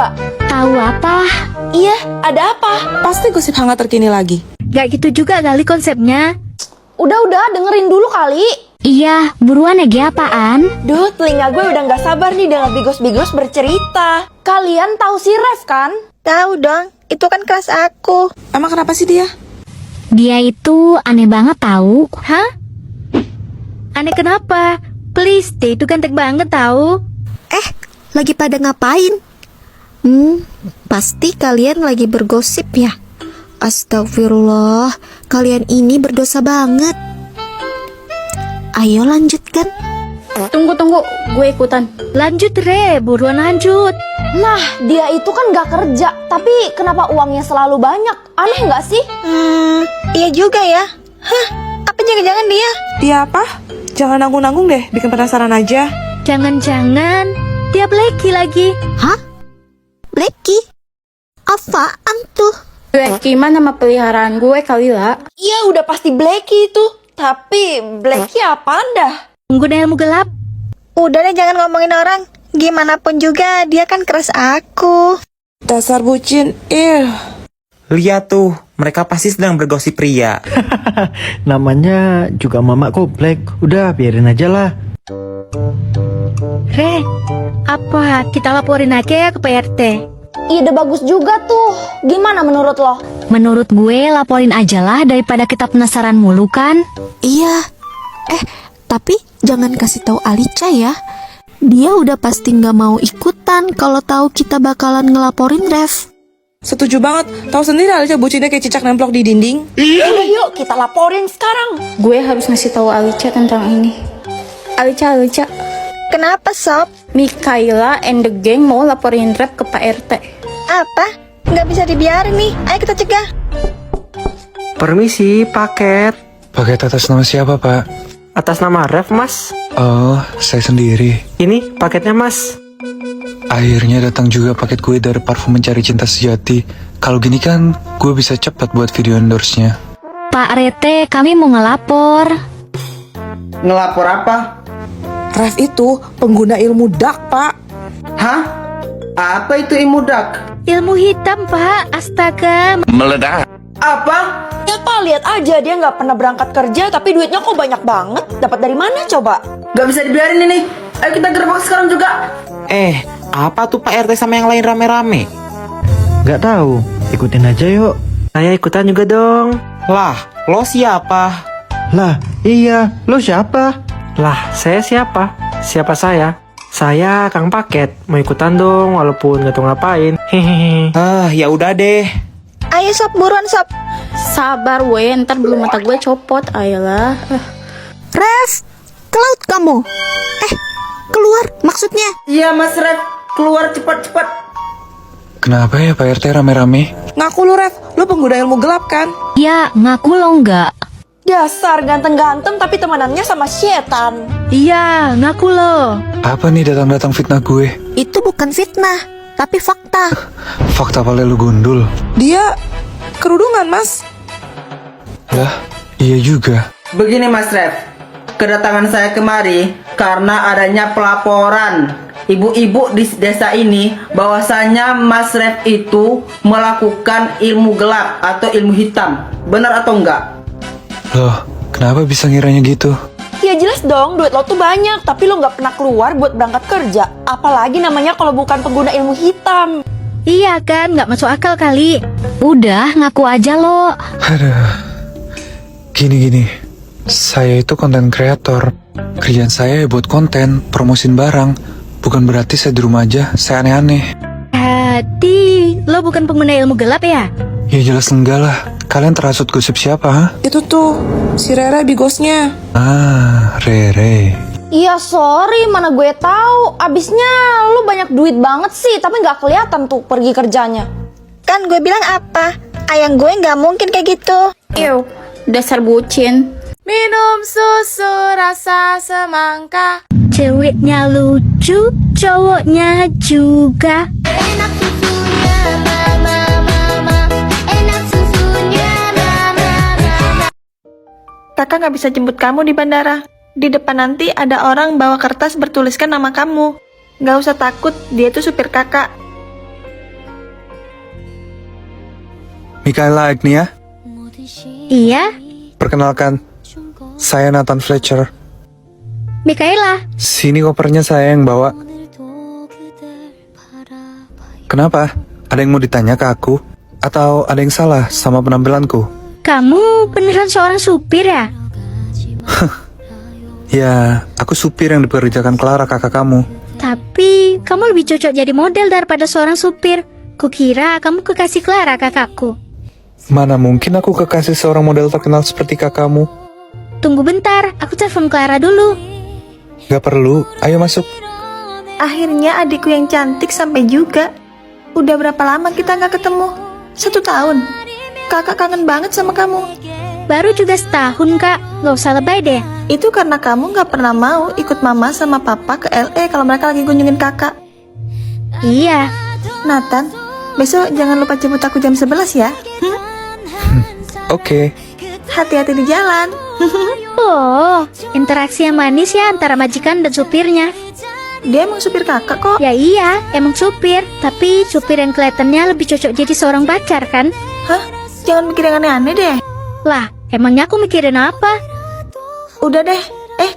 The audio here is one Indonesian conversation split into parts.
nggak? Tahu apa? Iya, ada apa? Pasti gosip hangat terkini lagi. Gak gitu juga kali konsepnya. Udah, dengerin dulu kali. Iya, buruan aja apaan? Duh, telinga gue udah nggak sabar nih denger bigos-bigos bercerita. Kalian tahu si Ref kan? Tahu dong, itu kan kelas aku. Emang kenapa sih dia? Dia itu aneh banget tahu. Hah? Aneh kenapa? Please, dia itu ganteng banget tahu. Lagi pada ngapain? Pasti kalian lagi bergosip ya. Astagfirullah, kalian ini berdosa banget. Ayo lanjutkan. Tunggu, gue ikutan. Lanjut Re, buruan lanjut. Nah, dia itu kan nggak kerja, tapi kenapa uangnya selalu banyak? Aneh nggak sih? Iya juga ya. Hah, apa jangan-jangan dia? Dia apa? Jangan nanggung-nanggung deh, bikin penasaran aja. Jangan-jangan dia Blacky lagi. Hah? Blacky? Apaan tuh? Blacky mah nama peliharaan gue kali lah. Iya, udah pasti Blacky itu. Tapi Blacky apaan dah? Pengguna ilmu gelap. Udah deh, jangan ngomongin orang. Gimana pun juga, dia kan keras aku. Dasar bucin, Lihat tuh, mereka pasti sedang bergosip pria. Namanya juga Mama Komplek. Udah, biarin aja lah. Re, apa kita laporin aja ya ke PRT? Ide bagus juga tuh. Gimana menurut lo? Menurut gue laporin aja lah daripada kita penasaran mulu kan. Iya. Tapi jangan kasih tahu Alica ya. Dia udah pasti nggak mau ikutan kalau tahu kita bakalan ngelaporin Ref. setuju banget. Tahu sendiri Alica bucinnya kayak cicak nemplok di dinding. Udah yuk, kita laporin sekarang. Gue harus ngasih tahu Alica tentang ini. Alica. Kenapa, Sob? Mikaela and the gang mau laporin Ref ke Pak RT. Apa? Nggak bisa dibiarin nih. Ayo kita cegah. Permisi, paket. Paket atas nama siapa, Pak? Atas nama Ref, Mas. Oh, saya sendiri. Ini paketnya, Mas. Akhirnya datang juga paket gue dari Parfum Mencari Cinta Sejati. Kalau gini kan, gue bisa cepat buat video endorse-nya. Pak RT, kami mau ngelapor. Ngelapor apa? Ref itu pengguna ilmu dark, Pak. Hah? Apa itu imudak? Ilmu hitam, Pak. Astaga. Apa? Ya Pak, lihat aja dia nggak pernah berangkat kerja, tapi duitnya kok banyak banget. Dapat dari mana coba? Gak bisa dibiarin ini. Ayo kita gerbang sekarang juga. Apa tuh Pak RT sama yang lain rame-rame? Gak tahu, ikutin aja yuk. Saya ikutan juga dong. Lah, lo siapa? Lah, iya, lo siapa? Lah, saya siapa? Siapa saya? Saya Kang Paket. Mau ikutan dong, walaupun gak tau ngapain. Hehehe. Ya udah deh. Ayo, Sob, buruan, Sob. Sabar, we. Ntar bulu mata gue copot. Ayolah. Ref, ke laut kamu. Keluar maksudnya. Iya, Mas Ref. Keluar cepat-cepat. Kenapa ya Pak RT rame-rame? Ngaku lu, Ref. Lu pengguna ilmu gelap kan? Ya, ngaku lo enggak. Dasar ganteng-ganteng tapi temanannya sama setan. Iya, ngaku lo. Apa nih datang-datang fitnah gue? Itu bukan fitnah, tapi fakta. Fakta pale lu gundul. Dia kerudungan, Mas. Lah, iya juga. Begini Mas Ref, kedatangan saya kemari karena adanya pelaporan ibu-ibu di desa ini bahwasanya Mas Ref itu melakukan ilmu gelap atau ilmu hitam. Benar atau enggak? Loh, kenapa bisa ngiranya gitu? Ya jelas dong, duit lo tuh banyak, tapi lo nggak pernah keluar buat berangkat kerja. Apalagi namanya kalau bukan pengguna ilmu hitam. Iya kan, nggak masuk akal kali. Udah, ngaku aja lo. Aduh. Gini. Saya itu konten kreator. Kerjaan saya ya buat konten, promosin barang. Bukan berarti saya di rumah aja, saya aneh-aneh. Hati, lo bukan pengguna ilmu gelap ya? Ya jelas enggak lah. Kalian terhasut gosip siapa, ha? Itu tuh, si Rere bigosnya. Ah, Rere. Iya sorry, mana gue tahu. Abisnya lu banyak duit banget sih, tapi nggak kelihatan tuh pergi kerjanya. Kan gue bilang apa? Ayang gue nggak mungkin kayak gitu. Ew, dasar bucin. Minum susu rasa semangka. Ceweknya lucu, cowoknya juga. Enak susunya mama, enak susunya mama. Kakak nggak bisa jemput kamu di bandara. Di depan nanti ada orang bawa kertas bertuliskan nama kamu. Nggak usah takut, dia itu supir kakak. Mikaela Agnia, Iya, perkenalkan, saya Nathan Fletcher. Mikaela. Sini kopernya saya yang bawa. Kenapa? Ada yang mau ditanya ke aku? Atau ada yang salah sama penampilanku? Kamu beneran seorang supir ya? Ya, aku supir yang dipekerjakan Clara, kakak kamu. Tapi kamu lebih cocok jadi model daripada seorang supir. Kukira kamu kekasih Clara, kakakku. Mana mungkin aku kekasih seorang model terkenal seperti kakakmu? Tunggu bentar, aku telepon Clara dulu. Gak perlu, ayo masuk. Akhirnya adikku yang cantik sampai juga. Udah berapa lama kita nggak ketemu? 1 tahun. Kakak kangen banget sama kamu. Baru juga setahun, Kak. Gak usah lebay deh. Itu karena kamu nggak pernah mau ikut mama sama papa ke LA kalau mereka lagi kunjungin kakak. Iya. Nathan, besok jangan lupa jemput aku jam 11 ya. Oke. Hati-hati di jalan. Oh, interaksi yang manis ya antara majikan dan supirnya. Dia emang supir kakak kok. Ya iya, emang supir. Tapi supir yang kelihatannya lebih cocok jadi seorang pacar kan? Hah? Jangan mikir yang aneh-aneh deh. Lah, emangnya aku mikirin apa? Udah deh.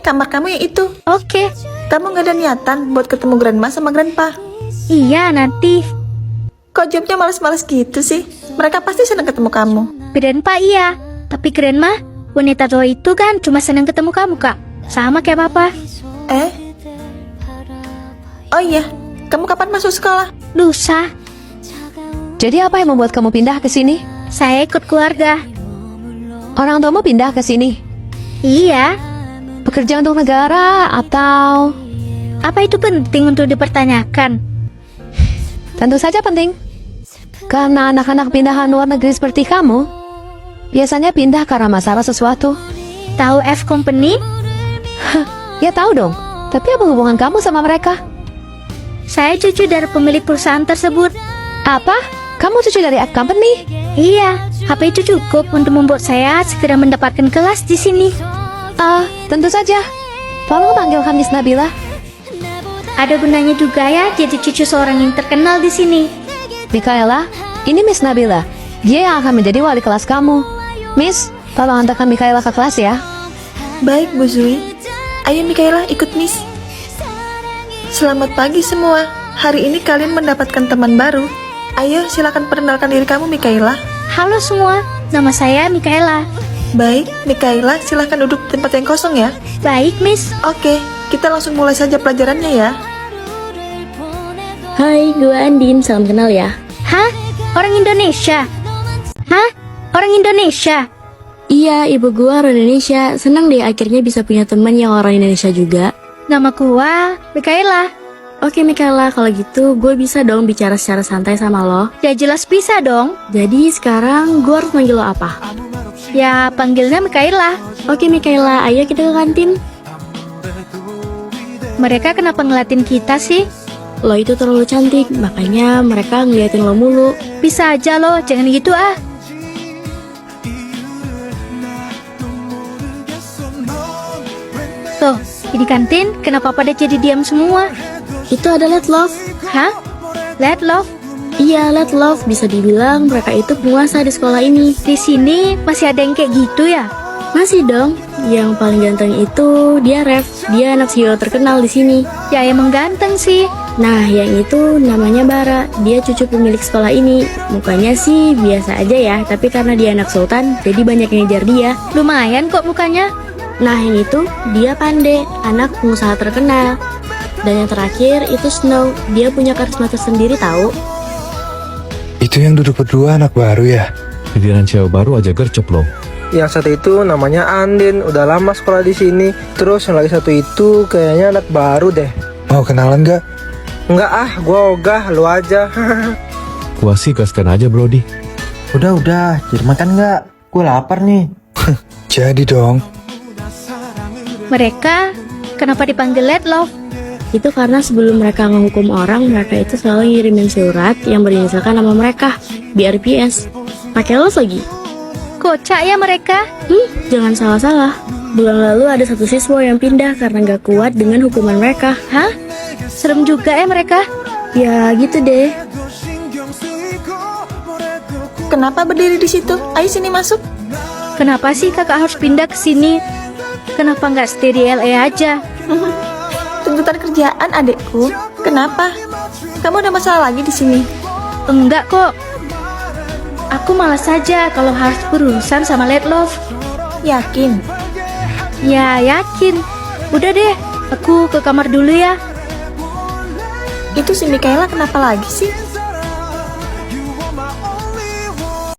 Kamar kamu yang itu. Oke. Kamu nggak ada niatan buat ketemu grandma sama grandpa? Iya, nanti. Kok jawabnya males-males gitu sih? Mereka pasti senang ketemu kamu. Grandpa iya. Tapi grandma, wanita tua itu kan cuma senang ketemu kamu, Kak. Sama kayak papa. Oh iya, kamu kapan masuk sekolah? Lusa. Jadi apa yang membuat kamu pindah ke sini? Saya ikut keluarga. Orang tuamu pindah ke sini? Iya. Pekerjaan untuk negara atau... Apa itu penting untuk dipertanyakan? Tentu saja penting. Karena anak-anak pindahan luar negeri seperti kamu, biasanya pindah karena masalah sesuatu. Tahu F Company? Ya tahu dong. Tapi apa hubungan kamu sama mereka? Saya cucu dari pemilik perusahaan tersebut. Apa? Kamu cucu dari F Company? Iya, HP itu cukup untuk membuat saya segera mendapatkan kelas di sini. Tentu saja. Tolong panggilkan Miss Nabila. Ada gunanya juga ya jadi cucu seorang yang terkenal di sini. Mikaela, ini Miss Nabila. Dia yang akan menjadi wali kelas kamu. Miss, tolong antarkan Mikaela ke kelas ya. Baik, Bu Zui. Ayo Mikaela, ikut Miss. Selamat pagi semua. Hari ini kalian mendapatkan teman baru. Ayo, silakan perkenalkan diri kamu, Mikaela. Halo semua, nama saya Mikaela. Baik, Mikaela, silakan duduk di tempat yang kosong ya. Baik, Miss. Oke, kita langsung mulai saja pelajarannya ya. Hai, gue Andin, salam kenal ya. Hah? Orang Indonesia? Hah? Orang Indonesia? Iya, ibu gue orang Indonesia. Senang deh akhirnya bisa punya teman yang orang Indonesia juga. Nama gua Mikaela. Oke Mikaela, kalau gitu gue bisa dong bicara secara santai sama lo. Ya jelas bisa dong. Jadi sekarang gue harus manggil lo apa? Ya panggilnya Mikaela. Oke Mikaela, ayo kita ke kantin. Mereka kenapa ngeliatin kita sih? Lo itu terlalu cantik, makanya mereka ngeliatin lo mulu. Bisa aja lo, jangan gitu ah. Tuh, di kantin kenapa pada jadi diam semua? Itu ada Let Love. Hah? Let Love? Iya, Let Love. Bisa dibilang mereka itu penguasa di sekolah ini. Di sini masih ada yang kayak gitu ya? Masih dong. Yang paling ganteng itu dia Rev. Dia anak CEO terkenal di sini. Ya emang ganteng sih. Nah, yang itu namanya Bara. Dia cucu pemilik sekolah ini. Mukanya sih biasa aja ya, tapi karena dia anak sultan, jadi banyak yang ngejar dia. Lumayan kok mukanya. Nah, yang itu dia Pande, anak pengusaha terkenal. Dan yang terakhir itu Snow. Dia punya karisma tersendiri tahu. Itu yang duduk berdua anak baru ya? Giliran cewek baru aja gercep loh. Yang satu itu namanya Andin, udah lama sekolah di sini. Terus yang lagi satu itu kayaknya anak baru deh. Mau kenalan gak? Enggak ah, gua ogah, lu aja. Gua sih gaskan aja Brody. Udah, jadi makan nggak? Gue lapar nih. Jadi dong. Mereka kenapa dipanggil Let Love? Itu karena sebelum mereka menghukum orang, mereka itu selalu ngirimin surat yang berinisialkan nama mereka, BRPS. Pakai love lagi. Kocak ya mereka. Jangan salah-salah. Bulan lalu ada satu siswa yang pindah karena nggak kuat dengan hukuman mereka. Hah? Serem juga ya mereka. Ya gitu deh. Kenapa berdiri di situ? Ayo sini masuk. Kenapa sih kakak harus pindah ke sini? Kenapa nggak stay di LA aja? Tuntutan kerjaan adekku. Kenapa? Kamu ada masalah lagi di sini? Enggak kok. Aku malas saja kalau harus berurusan sama Let Love. Yakin? Ya, yakin. Udah deh, aku ke kamar dulu ya. Itu si Mikaela kenapa lagi sih?